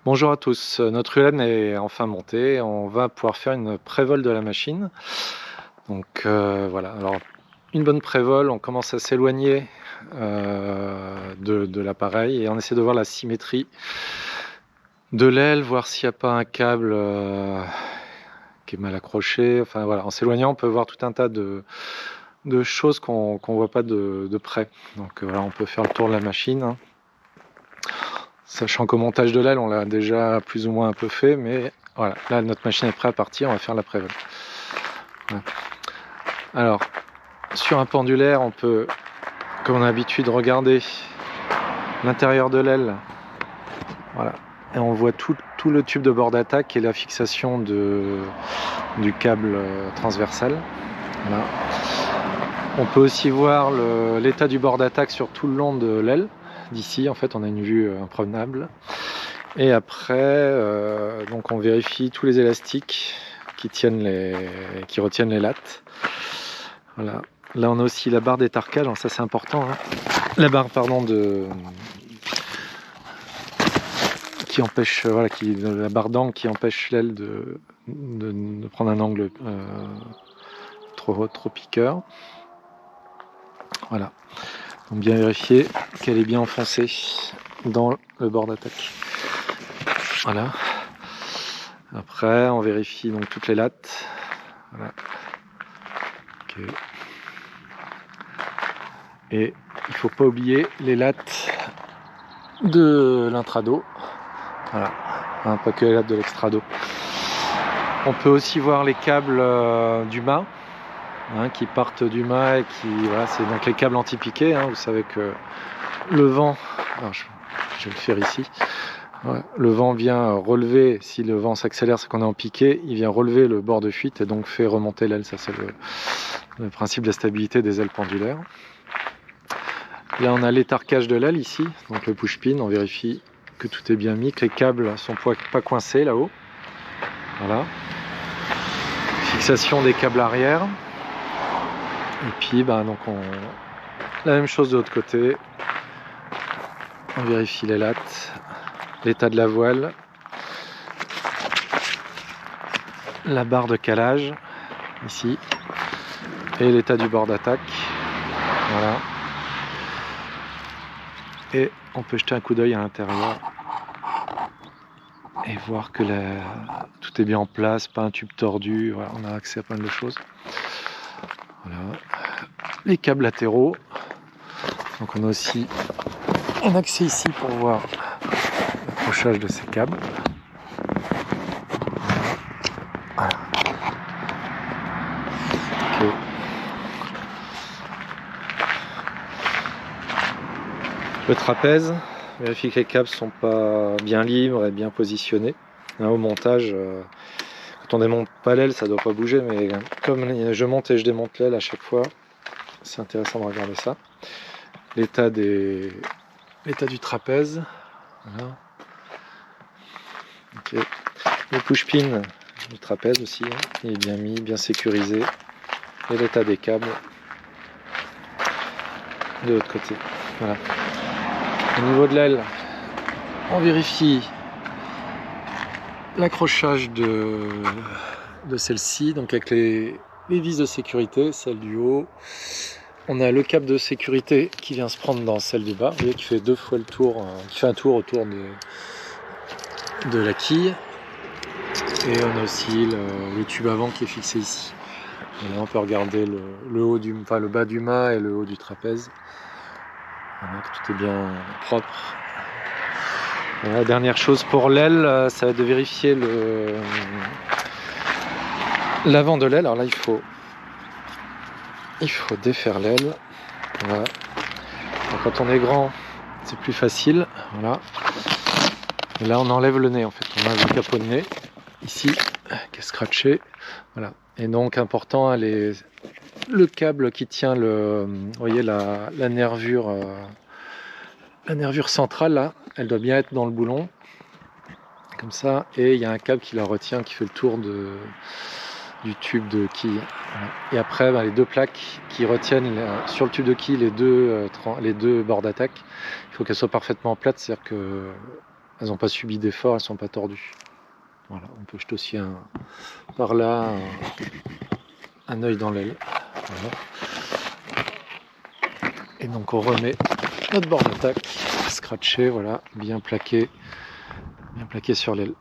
Bonjour à tous, notre ULAN est enfin montée, on va pouvoir faire une prévol de la machine. Donc voilà, alors une bonne prévol, on commence à s'éloigner de l'appareil et on essaie de voir la symétrie de l'aile, voir s'il n'y a pas un câble qui est mal accroché. Enfin voilà, en s'éloignant, on peut voir tout un tas de choses qu'on ne voit pas de près. Donc voilà, on peut faire le tour de la machine, hein. Sachant qu'au montage de l'aile, on l'a déjà plus ou moins un peu fait, mais voilà, là notre machine est prête à partir, on va faire la prévol. Voilà. Alors, sur un pendulaire, on peut, comme on a l'habitude, regarder l'intérieur de l'aile. Voilà. Et on voit tout le tube de bord d'attaque et la fixation du câble transversal. Voilà. On peut aussi voir l'état du bord d'attaque sur tout le long de l'aile. D'ici, en fait, on a une vue imprenable. Et après, donc on vérifie tous les élastiques qui retiennent les lattes. Voilà. Là, on a aussi la barre d'étarcage, ça c'est important, hein. La barre, pardon, qui empêche, voilà, la barre d'angle qui empêche l'aile de prendre un angle trop piqueur. Voilà. Donc bien vérifier qu'elle est bien enfoncée dans le bord d'attaque. Voilà. Après, on vérifie donc toutes les lattes. Voilà. Okay. Et il ne faut pas oublier les lattes de l'intrado. Voilà. Hein, pas que les lattes de l'extrado. On peut aussi voir les câbles du mât, hein, qui partent du mât et qui. Voilà, c'est donc les câbles anti-piqués, hein. Vous savez que le vent. Alors je vais le faire ici. Ouais, le vent vient relever, si le vent s'accélère, c'est qu'on est en piqué, il vient relever le bord de fuite et donc fait remonter l'aile. Ça, c'est le principe de la stabilité des ailes pendulaires. Là, on a l'étarcage de l'aile ici, donc le push-pin. On vérifie que tout est bien mis, que les câbles ne sont pas coincés là-haut. Voilà. Fixation des câbles arrière. Et puis, donc la même chose de l'autre côté. On vérifie les lattes, l'état de la voile, la barre de calage ici et l'état du bord d'attaque. Voilà. Et on peut jeter un coup d'œil à l'intérieur et voir que tout est bien en place, pas un tube tordu. Voilà, on a accès à plein de choses. Voilà. Les câbles latéraux. Donc on a aussi un accès ici pour voir l'accrochage de ces câbles. Voilà. Okay. Le trapèze, vérifie que les câbles sont pas bien libres et bien positionnés. Hein, au montage, quand on démonte pas l'aile, ça doit pas bouger, mais comme je monte et je démonte l'aile à chaque fois, c'est intéressant de regarder ça. L'état du trapèze. Voilà. Okay. Le push-pin du trapèze aussi, hein, il est bien mis, bien sécurisé. Et l'état des câbles de l'autre côté. Voilà. Au niveau de l'aile, on vérifie l'accrochage de celle-ci, donc avec les vis de sécurité, celle du haut. On a le câble de sécurité qui vient se prendre dans celle du bas, vous voyez, qui fait deux fois le tour, qui fait un tour autour de la quille. Et on a aussi le tube avant qui est fixé ici. Et là, on peut regarder le bas du mât et le haut du trapèze. Voilà, tout est bien propre. Voilà, dernière chose pour l'aile, ça va être de vérifier l'avant de l'aile. Alors là, il faut défaire l'aile. Voilà. Donc, quand on est grand, c'est plus facile. Voilà. Et là, on enlève le nez en fait. On a le capot de nez ici qui est scratché. Voilà. Et donc important, le câble qui tient vous voyez la nervure centrale là, elle doit bien être dans le boulon comme ça, et il y a un câble qui la retient, qui fait le tour du tube de quille. Voilà. Et après les deux plaques qui retiennent sur le tube de quille les deux bords d'attaque, il faut qu'elles soient parfaitement plates, c'est-à-dire que elles n'ont pas subi d'effort, elles ne sont pas tordues. Voilà, on peut jeter aussi par là un œil dans l'aile. Voilà. Et donc on remet notre bord d'attaque, scratché, voilà, bien plaqué sur l'aile.